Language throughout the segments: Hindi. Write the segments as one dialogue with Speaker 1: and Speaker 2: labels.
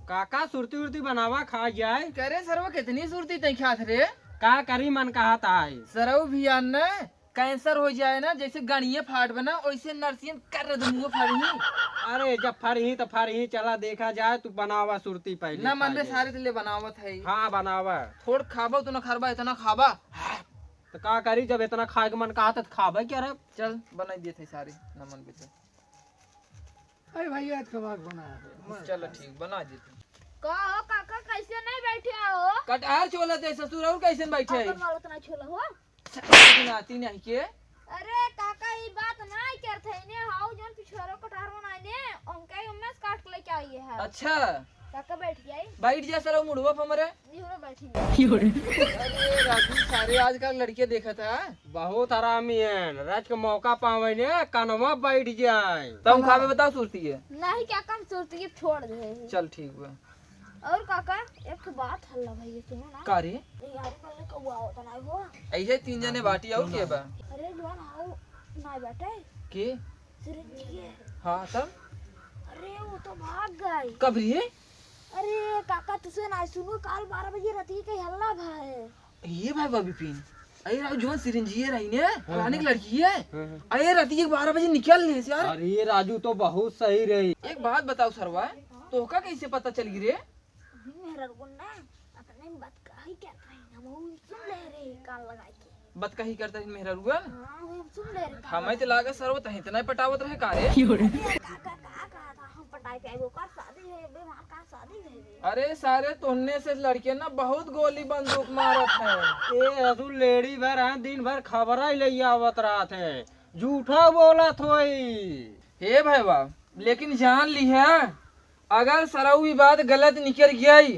Speaker 1: काका सुरती उर्ती बनावा खा जाए।
Speaker 2: करे सरवा कितनी सुरती तई खात रे।
Speaker 1: का करी मन कहा था
Speaker 2: सरव भी न कैंसर हो जाए ना जैसे गणिये फाट बना वैसे नर्सियन कर दूंगा फरही।
Speaker 1: अरे जब फरही तो फरही, चला देखा जाए। तू बनावा सुरती पहले
Speaker 2: ना मन में सारे तले बनावत है।
Speaker 1: हाँ बनावा।
Speaker 2: थोड़ खाबा तो ना खरबा इतना खाबा
Speaker 1: तो का करी जब इतना खाए के मन कहा तो खाबा क्या रे।
Speaker 2: चल बनाई देते सारे ना मन बेचे।
Speaker 3: अरे भाई आज कबाब बना।
Speaker 2: चलो ठीक बना देते।
Speaker 4: का हो काका कैसे नहीं बैठे हो?
Speaker 2: कटहर छोला थे ससुर और कैसे बैठे
Speaker 4: अपन वाला उतना छोला हो।
Speaker 2: आती नहीं के।
Speaker 4: अरे काका ये बात नहीं करते ने हाउ जन पिछोरो कटार बनाने उनके उम्मेद काट के लेके आई है।
Speaker 2: अच्छा
Speaker 4: काका बैठ गई।
Speaker 2: बैठ जा सर मुड़वा हमरे
Speaker 4: जीरो बैठी।
Speaker 2: अरे राजू सारे आजकल लड़के देखा था
Speaker 1: बहुत आरामी है। राज के मौका पावे ने कनवा बैठ जाए।
Speaker 2: तुम खावे बताओ सुरती है
Speaker 4: नहीं क्या कम सूरती के छोड़ दे।
Speaker 2: चल ठीक बा।
Speaker 4: और काका एक बात हल्ला भाई सुनो ना।
Speaker 2: का रे
Speaker 4: यार पहले कौवा होता नहीं हो।
Speaker 2: ऐसे तीन जने बाटी और के बा।
Speaker 4: अरे जवान हाउ नहीं बैठे
Speaker 2: के
Speaker 4: सिरंजी।
Speaker 2: हां तब
Speaker 4: अरे वो तो भाग गई।
Speaker 2: कब रे।
Speaker 4: अरे काका तुझसे ना सुनो कल 12 बजे राती के हल्ला भाई।
Speaker 2: ये भाई बाबी पिन अरे राजू जवान सिरंजी रही ने फलाने की लड़की है। अरे राती के 12 बजे निकल ले यार।
Speaker 1: अरे राजू तो बहुत सही रही।
Speaker 2: एक बात बताओ सरवा तो का कैसे पता चल गई रे।
Speaker 4: मेरा गुन्ना अपने बात कही क्या रही हम सुन ले रे कान लगा के।
Speaker 2: बात कही करता है मेरा रुगन।
Speaker 4: हां हम सुन ले रे।
Speaker 2: हमें तो लागा सरवा तही इतना पटावत रहे का रे।
Speaker 4: काका का कहा था हम पटाई के एगो का शादी है बेमार का शादी है।
Speaker 2: अरे सारे तोहने से लड़के ना बहुत गोली बंदूक मारत है।
Speaker 1: ए रसू लेडी भर हैं, दिन भर खबर ही ले आवत रहा थे। झूठा बोला थोई।
Speaker 2: हे भाई बाप लेकिन जान ली है अगर सरऊ भी बात गलत निकल गई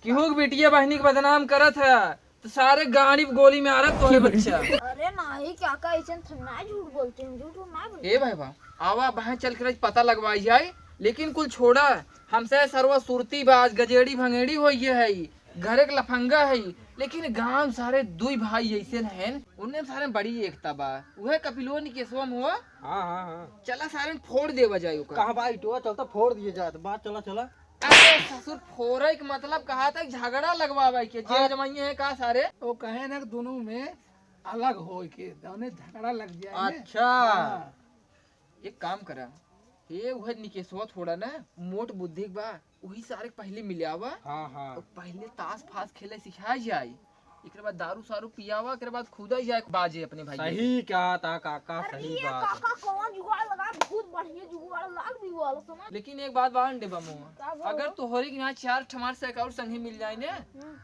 Speaker 2: केहू बेटिया बहनी के बदनाम करत है तो सारे गाड़ी गोली में आ रहा तोरे बच्चा।
Speaker 4: अरे नहीं काका ऐसे थन्ना झूठ बोलते हैं झूठ ना बोलते।
Speaker 2: हे भाई बाप आवा बहन चल कर पता लगवाई जाए लेकिन कुल छोड़ा हमसे सरवा सुरती बाज गजेड़ी भंगेड़ी हो है घर एक लफंगा है लेकिन गांव सारे दुई भाई ऐसे हैं उनने सारे बड़ी एकता बा वह कपिलो निकेशवा में हुआ।
Speaker 1: हाँ हाँ हाँ।
Speaker 2: चला सारे फोड़ देवा जाए
Speaker 1: कहाँ भाई तो चलता फोड़ दिए जाए। बात चला चला।
Speaker 2: अरे ससुर फोड़े के मतलब कहा था झगड़ा लगवावे के जे जमाइए है का सारे
Speaker 3: वो कहे ना दोनों में अलग हो के दोनों झगड़ा लग जाए।
Speaker 1: अच्छा
Speaker 2: एक काम करा ये वह निकेशवा थोड़ा ना मोट बुद्धि बा वही सारे पहले मिलावा।
Speaker 1: हाँ हाँ।
Speaker 2: तो पहले ताश फास खेले सिखाया जाए एक बाद दारू सारू पियावा एक बाद खुदा ही जाए बाजे अपने भाई।
Speaker 1: सही कहा था काका सही
Speaker 4: अरे
Speaker 1: बात।
Speaker 4: काका कौन जुगाड़ लगा बहुत बढ़िया जुगाड़ लग भी वाला समझ।
Speaker 2: लेकिन एक बात बांध दे बमो अगर तोहरी के यहाँ 4 ठमार से और संगी मिल जाए ने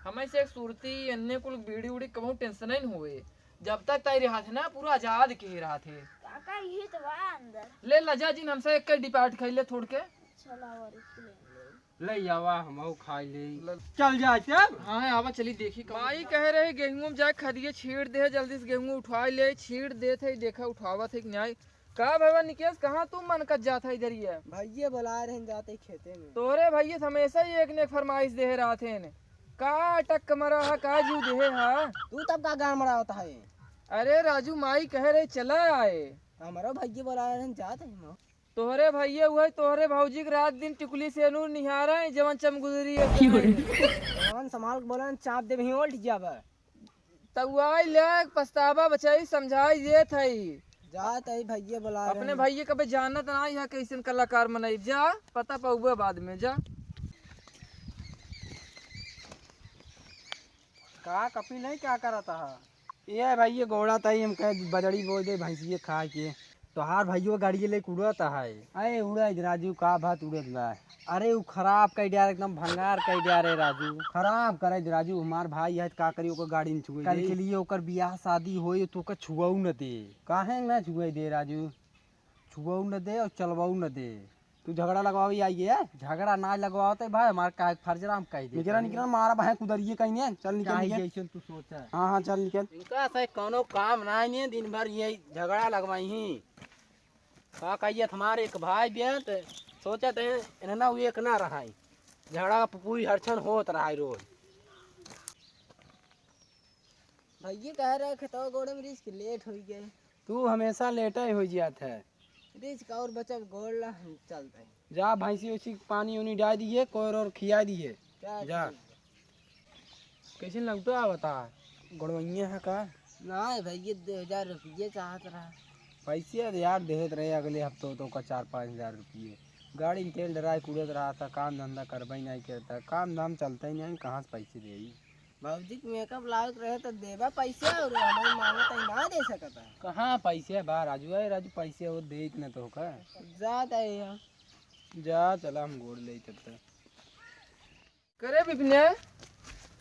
Speaker 2: हमें से एक सुरती अन्य कुल बीड़ी उड़ी कबहू टेंशन नहीं हुए जब तक ताई रहा थे ना पूरा आजाद के रहा थे।
Speaker 4: काका ये तो बा अंदर
Speaker 2: ले लजा जी हमसे एक डिपार्ट खाई ले थोड़ के
Speaker 4: चला और इसके
Speaker 1: ले आवा हम खाई ले चल जाए तब।
Speaker 2: हाँ आवा चली देखी माई कह रहे गेहूं में जाए खदिए छीड़ दे जल्दी से गेहूं उठवा ले छीड़ दे थे देखा उठावा थे न्याय का भैया निकेश कहाँ तू मन कट जाता इधर ही है
Speaker 5: भैया बुला रहे हैं जाते खेते में।
Speaker 2: तोरे भैया हमेशा ही एक ने फरमाइश दे रहा थे का टक मरा है का जीव दे हा
Speaker 5: तू तब का गान मरा होता है।
Speaker 2: अरे राजू माई कह रहे चला आए
Speaker 5: हमारा भैया बुला रहे हैं जाते हैं।
Speaker 2: तोहरे भैया हुए तोहरे भौजी के रात दिन टिकुली से नूर निहारा है जवन चमगुदरी है
Speaker 5: जवान संभाल के बोला चाप दे भी उल्ट जाबा
Speaker 2: तब आई ले पछतावा बचाई समझाई दे थई
Speaker 5: जात है भैया बुला रहे
Speaker 2: अपने भैया कभी जानत ना है कैसे कलाकार मनाई जा पता पाऊबा बाद में जा।
Speaker 1: का कपिल नहीं क्या करा था। ये भाई घोड़ा था हम कह बजड़ी बोल दे भैंसिए खा के तो हार भाइयों गाड़ी ले उड़ता है। अरे उड़ा राजू का बात उड़त बा। अरे वो खराब कर दिया एकदम भंगार कर दिया रे राजू खराब करे राजू हमार भाई है का करी ओकर गाड़ी में छुए कल के लिए ओकर बियाह शादी होए तो ओकर छुआऊ न दे काहे ना छुए दे राजू छुआऊ न दे और चलवाऊ न दे। तू झगड़ा लगवाई आई है झगड़ा ना लगवाओ तो भाई हमार का फर्जरा हम कह दे निकल निकल मारा भाई कुदरिए कहीं नहीं चल निकल तू सोचा। हाँ हाँ चल निकल इनका से कोनो काम ना नहीं दिन भर ये झगड़ा लगवाई ही का कहिए हमारे एक भाई बेट सोचते हैं इन्हें ना एक ना रहा झगड़ा का पूरी हरछन होत रहा रोज।
Speaker 5: भैया कह रहे खेतो गोड़े में रिस्क लेट हो गए।
Speaker 1: तू हमेशा लेट ही हो जाता है
Speaker 5: रिच का और बचा गोड़ ला हम चलते हैं।
Speaker 1: जा भैंसी उसी पानी उनी डाल दिए कोर और खिया दिए
Speaker 5: क्या
Speaker 1: जा। कैसे लगतो आ बता गड़वैया है का
Speaker 5: ना भैया 2000 रुपये चाहत रहा।
Speaker 1: पैसे तो यार देत रहे अगले हफ्तों तो का 4-5 हजार रुपये। गाड़ी में तेल डराए कूदत रहा था, काम धंधा करवाई नहीं करता, काम धाम चलता ही नहीं, कहाँ से पैसे दे।
Speaker 5: बाबूजी के मेकअप लायक रहे तो देवा पैसे और हमारी मांगत है ना दे सकता है।
Speaker 1: कहाँ पैसे बा राजू है राजू पैसे वो दे न तो का
Speaker 5: जाता है यहाँ
Speaker 1: जा चला हम गोड़ ले तब तक।
Speaker 2: करे बिपिने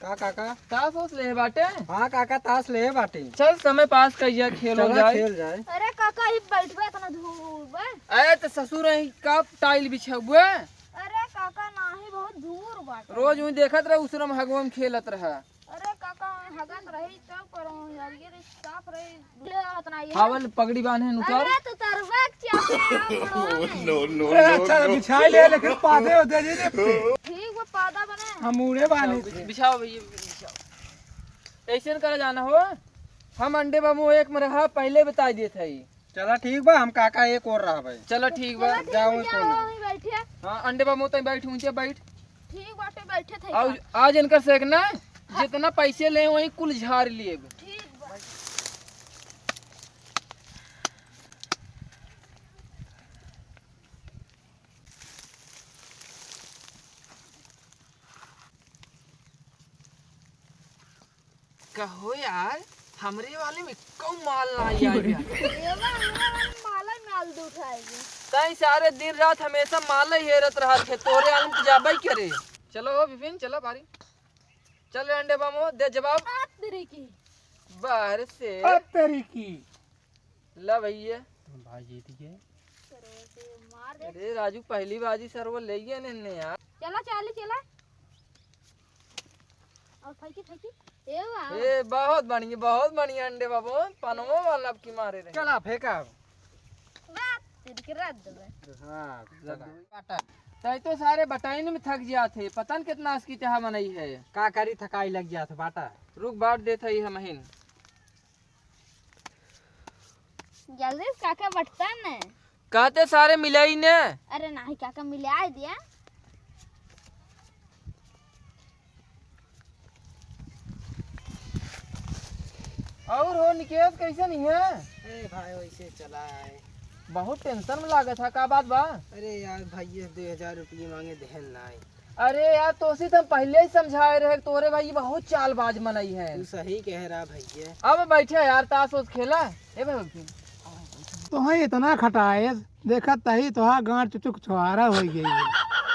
Speaker 1: का काका
Speaker 2: तास ओस ले बाटे।
Speaker 1: हाँ काका ताश ले बाटे
Speaker 2: चल समय पास कहिया खेल हो
Speaker 1: चला
Speaker 2: जाए।
Speaker 1: खेल जाए।
Speaker 4: अरे काका ही बैठबे इतना धूप है।
Speaker 2: अरे तो ससुर ही कब टाइल बिछाबुए।
Speaker 4: अरे काका नाही बहुत दूर बाटे।
Speaker 2: रोज ऊँ देखत रहे उसरम हगवम खेलत रहा।
Speaker 4: अरे काका हगत रही तब करो यार ये साफ रही ले उतना ये।
Speaker 2: हावल पगड़ी बांधे नुकर।
Speaker 4: अरे तो तरवा चाहे नो
Speaker 3: अच्छा बिछाई ले लेकिन पादे होते जी
Speaker 4: ठीक वो पादा बने।
Speaker 3: हम उड़े बानी
Speaker 2: बिछाओ भैया बिछाओ। ऐसे करा जाना हो। हम अंडे बाबू एक में रहा पहले बता दिए थे।
Speaker 1: चला ठीक बा हम काका एक और रहा भाई।
Speaker 2: चलो ठीक बा
Speaker 1: जाओ
Speaker 4: वहीं बैठे।
Speaker 2: हाँ अंडे बाबू तो बैठ ऊंचे बैठ।
Speaker 4: ठीक बाटे बैठे थे।
Speaker 2: आज इनका सेकना जितना पैसे ले वही कुल झाड़ लिए।
Speaker 4: ठीक बा।
Speaker 2: कहो यार हमरे वाले में कौन माल ना आई है।
Speaker 4: एवा हमरा माला माल दे उठाएगी।
Speaker 2: तई सारे दिन रात हमेशा माल ही हेरत रहा थे तोरे आलम तो जाबे करे। चलो हो विपिन चलो बारी चल अंडे बामो दे जवाब।
Speaker 4: तेरी की
Speaker 2: बाहर से
Speaker 3: तेरी की
Speaker 2: ला भैया
Speaker 1: भाई जीत गए।
Speaker 4: मार दे।
Speaker 2: अरे राजू पहली बाजी सर वो ले गया ने यार।
Speaker 4: चला चाली चला और फेंकी फेंकी एवा
Speaker 2: ए बहुत बढ़िया अंडे बाबू पनवा वाला अब की मारे रहे।
Speaker 1: चला फेंका
Speaker 4: बात तेरी के रद दे।
Speaker 1: हाँ चला।
Speaker 2: तई तो सारे बटाइन में थक जाते पता न कितना इसकी चाह बनाई है।
Speaker 1: का करी थकाई लग गया था बाटा।
Speaker 2: रुक बाट देता ही महीन।
Speaker 4: जल्दी से काका बटता न।
Speaker 2: कहते सारे मिलाई ने।
Speaker 4: अरे नहीं काका मिला दिया।
Speaker 2: और हो निकेत कैसे नहीं है।
Speaker 5: ए भाई वैसे चला है।
Speaker 2: बहुत टेंशन में लागत है का बात बा।
Speaker 5: अरे यार भैया 2000 रुपये मांगे देहन ना है।
Speaker 2: अरे यार तो उसी तो पहले ही समझाए रहे तोरे भाई बहुत चालबाज मनई है।
Speaker 5: तू सही कह रहा भैया।
Speaker 2: अब बैठे यार ताश उस खेला ए भाई।
Speaker 3: तो है इतना खटाए देखा तही तो हाँ गांठ चुचुक छुहारा हो गई है।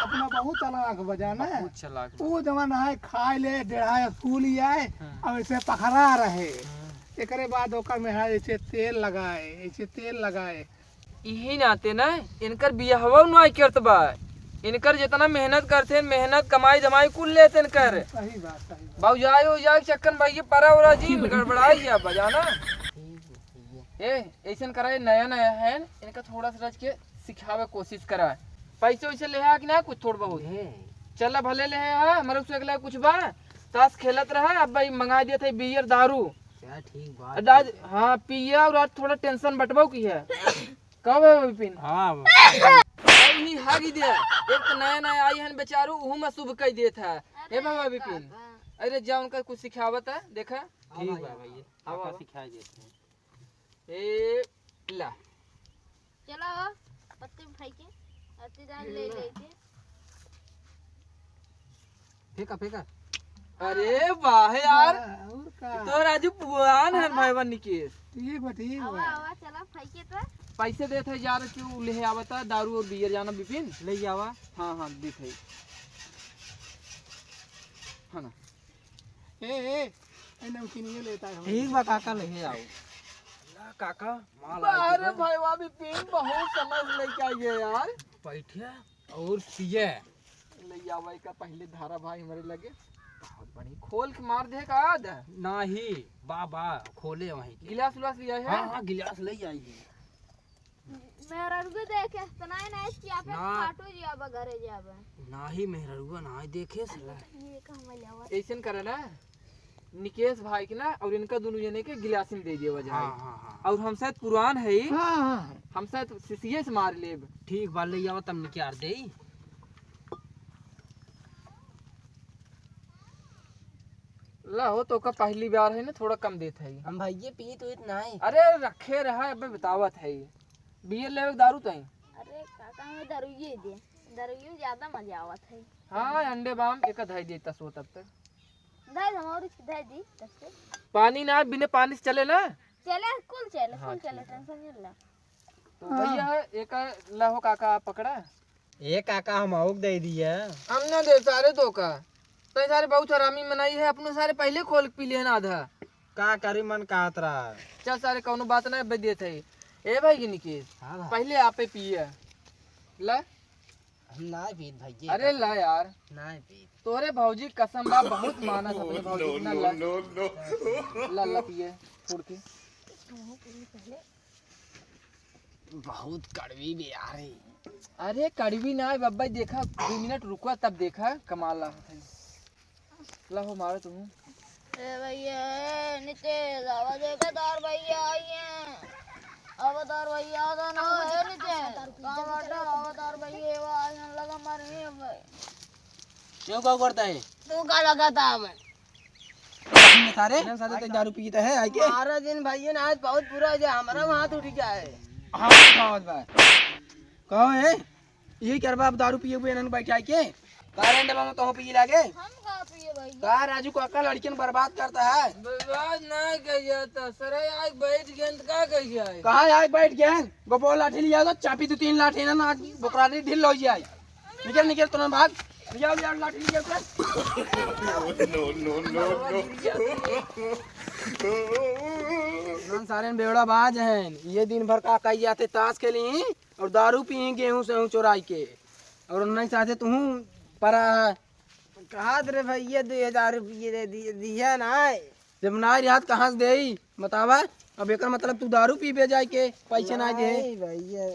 Speaker 3: अपना बहुत चलाक बजाना है।
Speaker 2: बहुत चलाक
Speaker 3: वो जमाना है खाए ले डेढ़ाए फूल आए अब ऐसे पखरा रहे। एकरे बाद ओकर में है ऐसे तेल लगाए
Speaker 2: यही नाते ना इनकर बियाहवा नहीं करत बा। इनकर जितना मेहनत करते मेहनत कमाई धमाई कुल लेते कर।
Speaker 3: सही बात
Speaker 2: बाबू जाए चक्कर भाई परा उरा जी गड़बड़ाई या बजाना। ए ऐसा करा नया है इनका थोड़ा सा रच के सिखावे कोशिश करा। पैसे वैसे ले आ कि ना कुछ थोड़ा बहुत चला भले ले आ हमारे से अगला कुछ बा ताश खेलत रहा। अब भाई मंगा दिया था बियर दारू
Speaker 5: क्या ठीक बात।
Speaker 2: हाँ पिया और आज थोड़ा टेंशन बटवाओ की है। कब है विपिन।
Speaker 1: हाँ
Speaker 2: ही हागी दे एक तो नया आई है बेचारू उहू में शुभ कह देत है। ए बाबा विपिन अरे जा उनका कुछ सिखावत है देखा।
Speaker 1: ठीक बा भैया काका सिखा देते हैं।
Speaker 2: ए ला
Speaker 4: चलो पत्ते उठाई के अति दाल ले लेके।
Speaker 1: फेंका फेंका।
Speaker 2: अरे वाह यार
Speaker 3: और का
Speaker 2: तो राजू पुरान है भाई बन के।
Speaker 3: ठीक बा
Speaker 4: आवा आवा चला फेंके तो।
Speaker 2: पैसे देते यार क्यों ले आवता दारू और बियर जाना विपिन
Speaker 1: ले आवा।
Speaker 2: हाँ दिख है ना।
Speaker 3: ए नमकीनिए लेता है।
Speaker 1: ठीक बा काका ले आओ। ला काका माल
Speaker 2: अरे भाई वाह विपिन बहुत समझ लेके आइए यार।
Speaker 1: बैठिया और पिए
Speaker 2: ले आवा का पहले धारा भाई हमारे लगे बहुत बड़ी खोल के मार दे का आद
Speaker 1: नहीं बाबा खोले वहीं के।
Speaker 2: गिलास उलास लिया है।
Speaker 1: हाँ गिलास ले आइए।
Speaker 4: मेरा रुको देखे तनाई नहीं किया पे
Speaker 1: ना।
Speaker 4: फाटो जियाबा घरे जाबा।
Speaker 1: नाही मेहरुआ ना देखे सला।
Speaker 4: ये का हम ले आवा।
Speaker 2: ऐसे करे ना निकेश भाई के ना और इनका दोनों जने के गिलासी में दे दिया वजह
Speaker 1: हाँ हाँ हाँ
Speaker 2: और हम शायद पुरान है
Speaker 3: हाँ हाँ
Speaker 2: हम शायद सीसीए से मार लेब।
Speaker 1: ठीक बाल ले आओ तब निकाल दे।
Speaker 2: ला हो तो का पहली बार है ना थोड़ा कम देत है।
Speaker 5: हम भैया पीत उत नहीं।
Speaker 2: अरे रखे रहा अबे बतावत है बियर लेवे के दारू तई।
Speaker 4: अरे काका में दारूये दे, दारूये में ज्यादा मजा आवत है।
Speaker 2: हाँ अंडे बाम एक धाई देता सो तब तक
Speaker 4: दाई हमारी दाई दी तब से
Speaker 2: पानी ना बिना पानी से चले ना
Speaker 4: चले कुल चले
Speaker 2: हाँ,
Speaker 4: कुल चले
Speaker 2: ठीक है।
Speaker 4: टेंशन नहीं ला।
Speaker 2: तो भैया एक लाहो काका पकड़ा
Speaker 1: ए काका हम औक दे दिया।
Speaker 2: हमने दे सारे तो का तई सारे बहुत हरामी मनाई है अपने सारे पहले खोल के पी लिए ना आधा।
Speaker 1: का करी मन का तरा।
Speaker 2: चल सारे कौनो बात ना बे देत है। ए भाई की निकेश
Speaker 1: हाँ भाई।
Speaker 2: पहले आपे पिए ला।
Speaker 5: हम नहीं पीत भैया।
Speaker 2: अरे ला यार
Speaker 5: नहीं पीत।
Speaker 2: तोरे भौजी कसम बा बहुत मानत अपने भौजी की ना ला ला पिए छोड़ के।
Speaker 5: बहुत कड़वी भी आ रही।
Speaker 2: अरे कड़वी ना है बब्बा देखा 2 मिनट रुका तब देखा कमाल ला ला हो मारो तुम।
Speaker 4: ए भैया नीचे आवाज का दार भैया आइए अवतार भैया तो ना है नीचे कहां बैठा अवतार भैया आवाज लगा मारने भाई।
Speaker 1: क्यों क्या करता है
Speaker 5: तू का लगाता हमें?
Speaker 1: सारे सारे तो दारू पीता है आई के।
Speaker 5: हमारा दिन भैया ना आज बहुत बुरा है हमारा हाथ उठ जाए।
Speaker 1: हाँ खावत बा कहो है यही करबा अब दारू पिए हुए नन बैठा के कारण डबा में तो पी लागे।
Speaker 4: हम कहां पिए भैया?
Speaker 1: का राजू काका लड़कियन बर्बाद करता है।
Speaker 2: बर्बाद ना कहिया था सरे आज बैठ गए तो का कहिया
Speaker 1: कहाँ आए बैठ गए गोपो लाठी लिया तो चापी तो 3 लाठी ना आज बकरारी ढील हो जाए। निकल निकल तो भाग लिया लिया लाठी लिया नन सारे बेवड़ा बाज हैं। ये दिन भर का कही आते ताश खेली और दारू पी गेहूं से चोराई के और नहीं चाहते तू पर
Speaker 5: कहा रे भैया 2000 रुपये दे दिया ना।
Speaker 1: जब ना रियात कहाँ से दे बतावा। अब एक मतलब तू दारू पी बे जाए के पैसे ना दे
Speaker 5: नहीं भैया